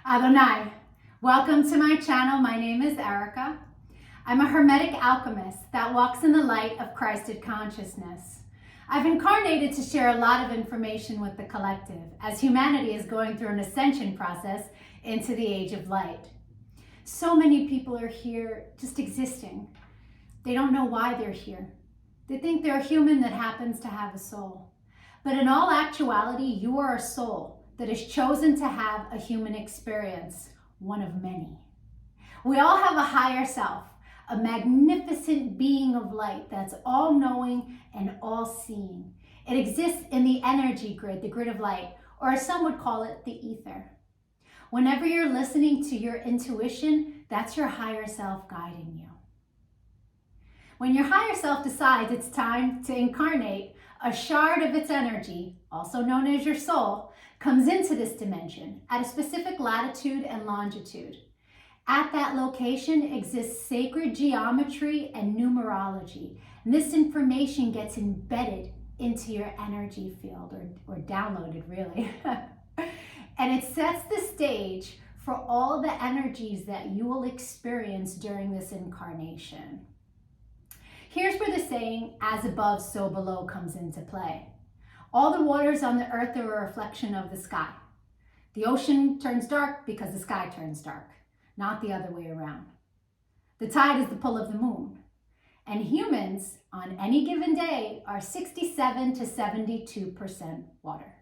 Adonai. Welcome to my channel. My name is Erica. I'm a Hermetic alchemist that walks in the light of Christed consciousness. I've incarnated to share a lot of information with the collective as humanity is going through an ascension process into the age of light. So many people are here just existing. They don't know why they're here. They think they're a human that happens to have a soul. But in all actuality, you are a soul that has chosen to have a human experience, one of many. We all have a higher self, a magnificent being of light that's all-knowing and all-seeing. It exists in the energy grid, the grid of light, or as some would call it, the ether. Whenever you're listening to your intuition, that's your higher self guiding you. When your higher self decides it's time to incarnate, a shard of its energy, also known as your soul, comes into this dimension at a specific latitude and longitude. At that location exists sacred geometry and numerology, and this information gets embedded into your energy field, or downloaded really. And it sets the stage for all the energies that you will experience during this incarnation. Here's where the saying, as above, so below, comes into play. All the waters on the earth are a reflection of the sky. The ocean turns dark because the sky turns dark, not the other way around. The tide is the pull of the moon. And humans, on any given day, are 67 to 72% water.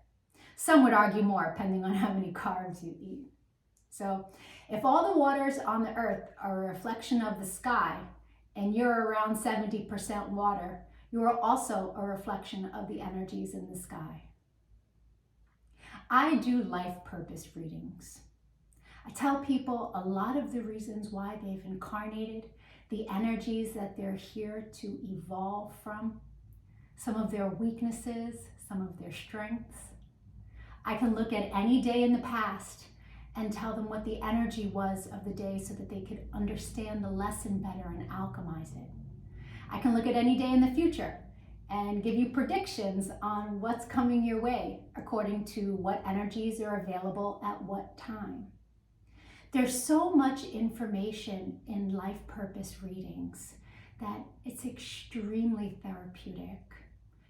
Some would argue more, depending on how many carbs you eat. So, if all the waters on the earth are a reflection of the sky, and you're around 70% water, you are also a reflection of the energies in the sky. I do life purpose readings. I tell people a lot of the reasons why they've incarnated, the energies that they're here to evolve from, some of their weaknesses, some of their strengths. I can look at any day in the past and tell them what the energy was of the day so that they could understand the lesson better and alchemize it. I can look at any day in the future and give you predictions on what's coming your way according to what energies are available at what time. There's so much information in life purpose readings that it's extremely therapeutic.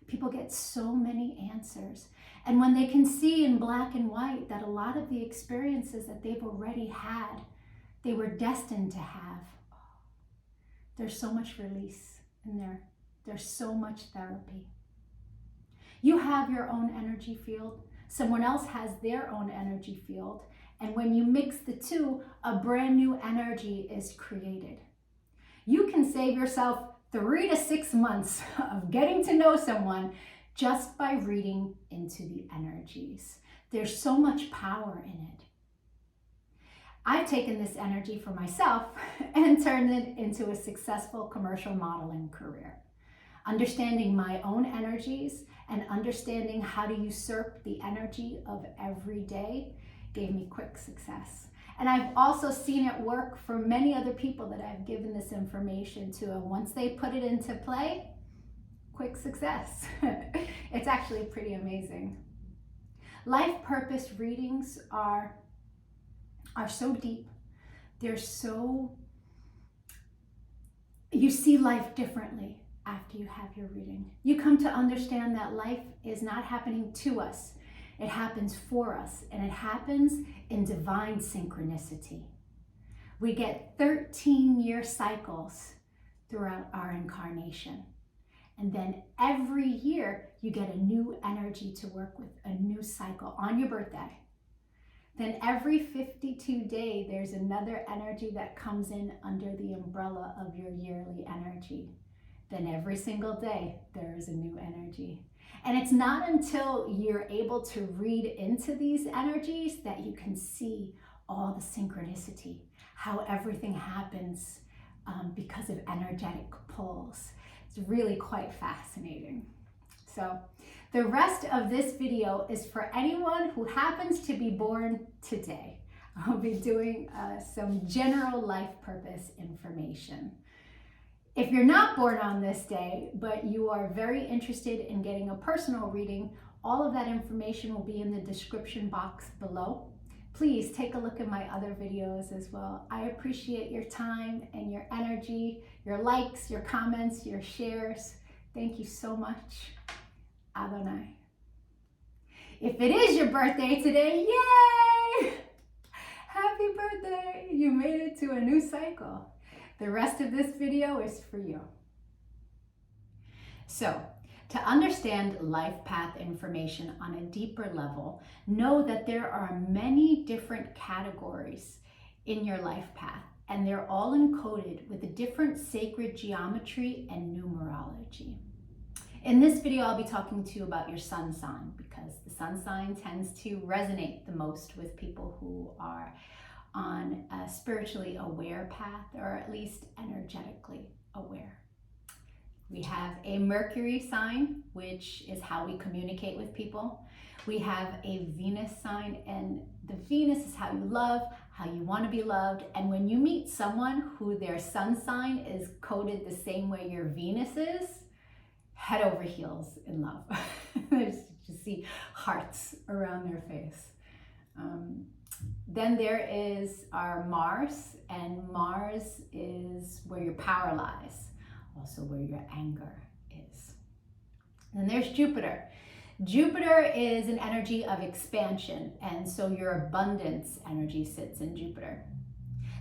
People get so many answers. And when they can see in black and white that a lot of the experiences that they've already had, they were destined to have, there's so much release in there. There's so much therapy. You have your own energy field. Someone else has their own energy field. And when you mix the two, a brand new energy is created. You can save yourself 3 to 6 months of getting to know someone just by reading into the energies. There's so much power in it. I've taken this energy for myself and turned it into a successful commercial modeling career. Understanding my own energies and understanding how to usurp the energy of every day gave me quick success. And I've also seen it work for many other people that I've given this information to. And once they put it into play, quick success. It's actually pretty amazing. Life purpose readings are so deep. They're so, you see life differently after you have your reading. You come to understand that life is not happening to us. It happens for us, and it happens in divine synchronicity. We get 13-year cycles throughout our incarnation. And then every year, you get a new energy to work with, a new cycle on your birthday. Then every 52 days, there's another energy that comes in under the umbrella of your yearly energy. Then every single day, there is a new energy. And it's not until you're able to read into these energies that you can see all the synchronicity, how everything happens because of energetic pulls. It's really quite fascinating. So the rest of this video is for anyone who happens to be born today. I'll be doing some general life purpose information. If you're not born on this day, but you are very interested in getting a personal reading, all of that information will be in the description box below. Please take a look at my other videos as well. I appreciate your time and your energy, your likes, your comments, your shares. Thank you so much. Adonai. If it is your birthday today, yay! Happy birthday! You made it to a new cycle. The rest of this video is for you. So, to understand life path information on a deeper level, know that there are many different categories in your life path, and they're all encoded with a different sacred geometry and numerology. In this video, I'll be talking to you about your sun sign, because the sun sign tends to resonate the most with people who are on a spiritually aware path, or at least energetically aware. We have a Mercury sign, which is how we communicate with people. We have a Venus sign, and the Venus is how you love, how you want to be loved. And when you meet someone who their sun sign is coded the same way your Venus is, head over heels in love. Just see hearts around their face. Then there is our Mars, and Mars is where your power lies, also where your anger is. Then there's Jupiter. Jupiter is an energy of expansion, and so your abundance energy sits in Jupiter.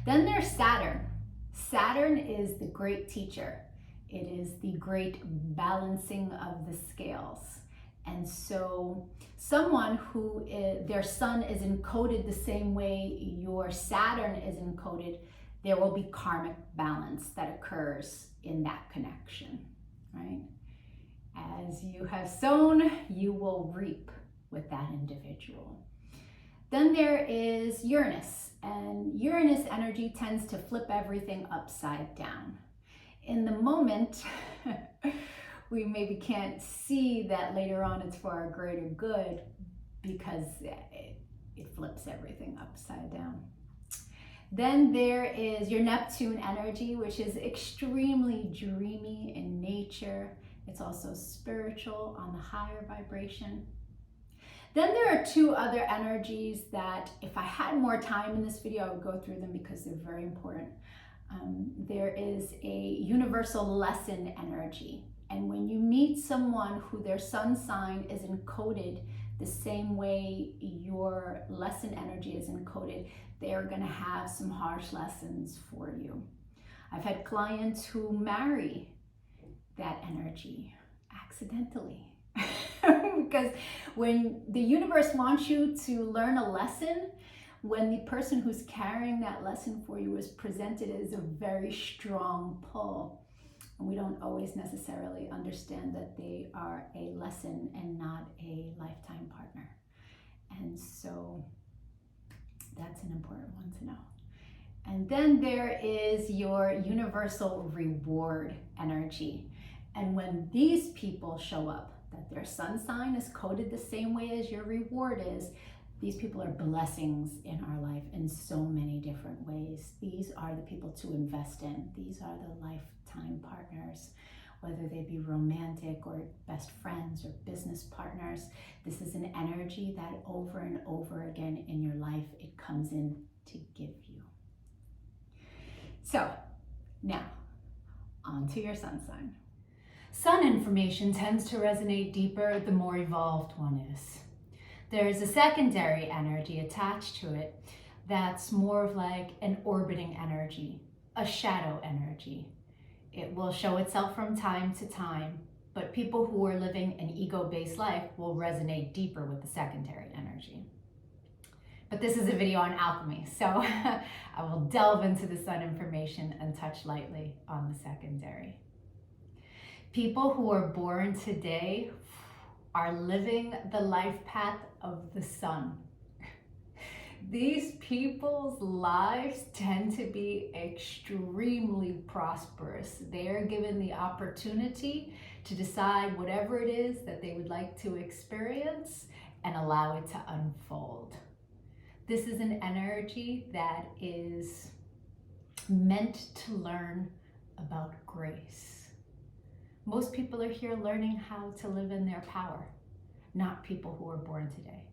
Then there's Saturn. Saturn is the great teacher. It is the great balancing of the scales. And so someone who their sun is encoded the same way your Saturn is encoded, there will be karmic balance that occurs in that connection, right? As you have sown, you will reap with that individual. Then there is Uranus, and Uranus energy tends to flip everything upside down. In the moment, we maybe can't see that later on it's for our greater good, because it flips everything upside down. Then there is your Neptune energy, which is extremely dreamy in nature. It's also spiritual on the higher vibration. Then there are two other energies that, if I had more time in this video, I would go through them because they're very important. There is a universal lesson energy. And when you meet someone who their sun sign is encoded the same way your lesson energy is encoded, they're going to have some harsh lessons for you. I've had clients who marry that energy accidentally. Because when the universe wants you to learn a lesson, when the person who's carrying that lesson for you is presented as a very strong pull, and we don't always necessarily understand that they are a lesson and not a lifetime partner. And so that's an important one to know. And then there is your universal reward energy. And when these people show up, that their sun sign is coded the same way as your reward is, these people are blessings in our life in so many different ways. These are the people to invest in. These are the lifetime partners, whether they be romantic or best friends or business partners. This is an energy that over and over again in your life, it comes in to give you. So now, on to your sun sign. Sun information tends to resonate deeper the more evolved one is. There is a secondary energy attached to it that's more of like an orbiting energy, a shadow energy. It will show itself from time to time, but people who are living an ego-based life will resonate deeper with the secondary energy. But this is a video on alchemy, so I will delve into the sun information and touch lightly on the secondary. People who are born today are living the life path of the sun. These people's lives tend to be extremely prosperous. They are given the opportunity to decide whatever it is that they would like to experience and allow it to unfold. This is an energy that is meant to learn about grace. Most people are here learning how to live in their power, not people who are born today.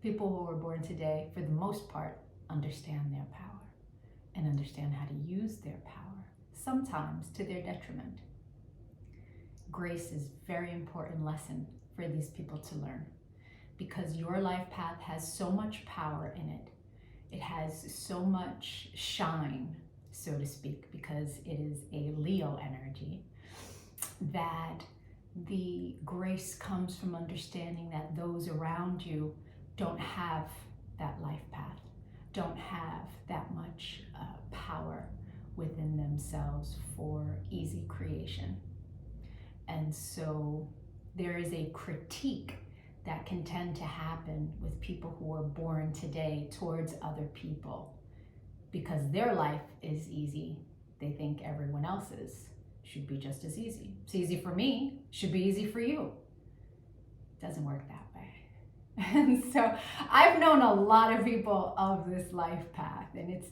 People who are born today, for the most part, understand their power and understand how to use their power, sometimes to their detriment. Grace is a very important lesson for these people to learn, because your life path has so much power in it. It has so much shine, so to speak, because it is a Leo energy, that the grace comes from understanding that those around you don't have that life path, don't have that much power within themselves for easy creation. And so there is a critique that can tend to happen with people who are born today towards other people. Because their life is easy, they think everyone else's should be just as easy. It's easy for me, should be easy for you. It doesn't work that way. And so I've known a lot of people of this life path, and it's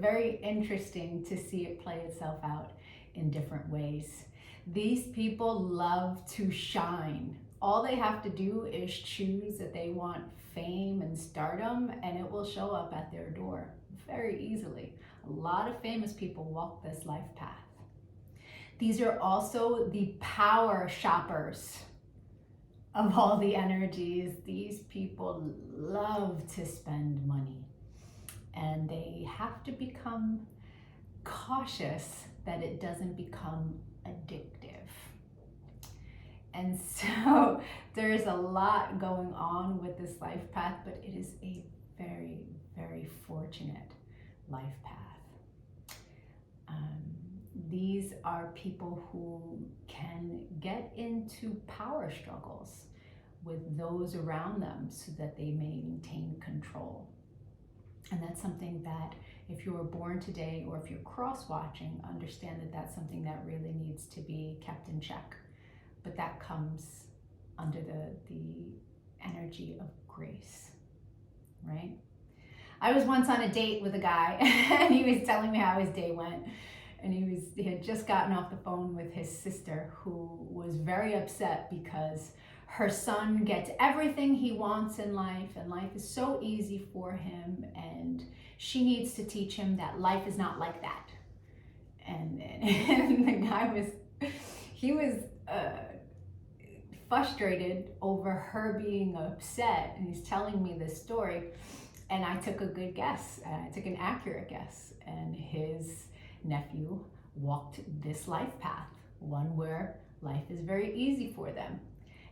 very interesting to see it play itself out in different ways. These people love to shine. All they have to do is choose that they want fame and stardom, and it will show up at their door very easily. A lot of famous people walk this life path. These are also the power shoppers of all the energies. These people love to spend money, and they have to become cautious that it doesn't become addictive. And so there's a lot going on with this life path, but it is a very, very fortunate life path. These are people who can get into power struggles with those around them so that they maintain control. And that's something that if you were born today, or if you're cross-watching, understand that that's something that really needs to be kept in check. But that comes under the energy of grace, right? I was once on a date with a guy and he was telling me how his day went. And he had just gotten off the phone with his sister, who was very upset because her son gets everything he wants in life, and life is so easy for him, and she needs to teach him that life is not like that. And the guy was frustrated over her being upset, and he's telling me this story, and I took a good guess, I took an accurate guess, and his nephew walked this life path, one where life is very easy for them.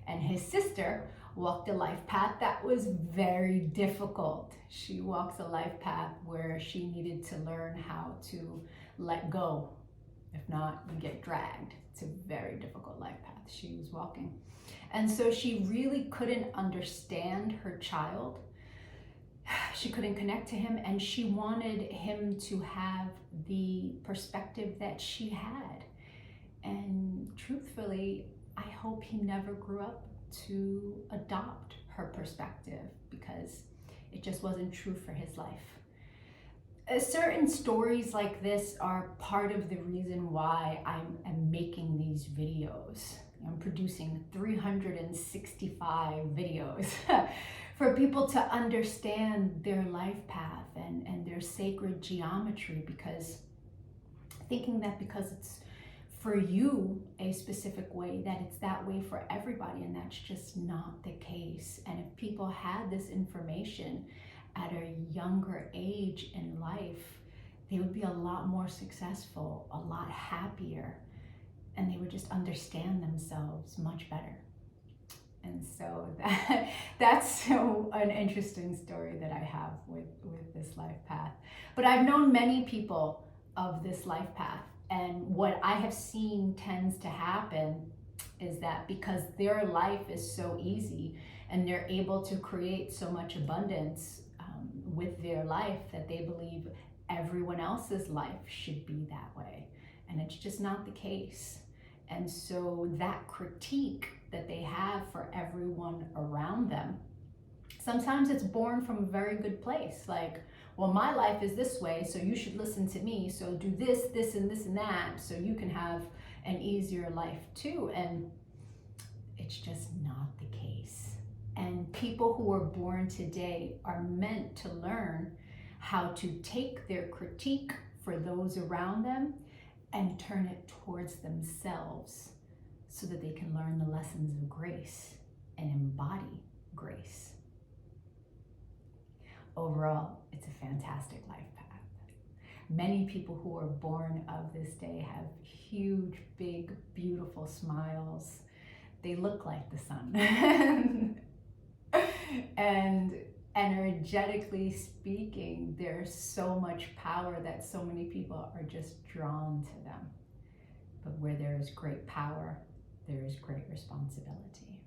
And his sister walked a life path that was very difficult. She walks a life path where she needed to learn how to let go. If not, you get dragged. It's a very difficult life path she was walking. And so she really couldn't understand her child. She couldn't connect to him, and she wanted him to have the perspective that she had. And truthfully, I hope he never grew up to adopt her perspective, because it just wasn't true for his life. Certain stories like this are part of the reason why I'm making these videos. I'm producing 365 videos for people to understand their life path and their sacred geometry, because thinking that because it's for you a specific way, that it's that way for everybody, and that's just not the case. And if people had this information at a younger age in life, they would be a lot more successful, a lot happier, and they would just understand themselves much better. And so that's an interesting story that I have with this life path. But I've known many people of this life path, and what I have seen tends to happen is that because their life is so easy and they're able to create so much abundance with their life, that they believe everyone else's life should be that way. And it's just not the case. And so that critique that they have for everyone around them, sometimes it's born from a very good place. Like, well, my life is this way, so you should listen to me. So do this, this, and this, and that, so you can have an easier life too. And it's just not the case. And people who are born today are meant to learn how to take their critique for those around them and turn it towards themselves so that they can learn the lessons of grace and embody grace. Overall, it's a fantastic life path. Many people who are born of this day have huge, big, beautiful smiles. They look like the sun. And energetically speaking, there's so much power that so many people are just drawn to them. But where there is great power, there is great responsibility.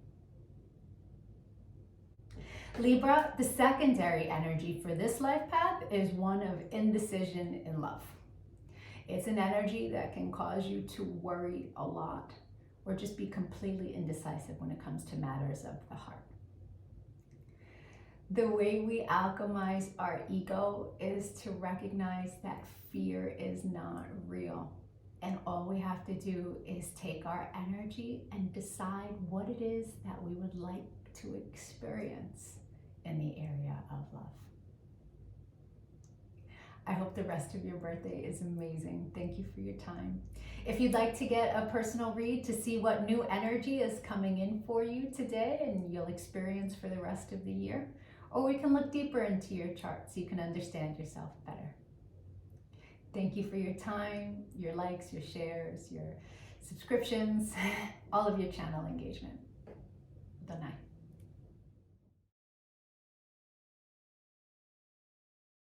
Libra, the secondary energy for this life path is one of indecision in love. It's an energy that can cause you to worry a lot or just be completely indecisive when it comes to matters of the heart. The way we alchemize our ego is to recognize that fear is not real. And all we have to do is take our energy and decide what it is that we would like to experience in the area of love. I hope the rest of your birthday is amazing. Thank you for your time. If you'd like to get a personal read to see what new energy is coming in for you today and you'll experience for the rest of the year, or we can look deeper into your chart so you can understand yourself better. Thank you for your time, your likes, your shares, your subscriptions, all of your channel engagement. Good night.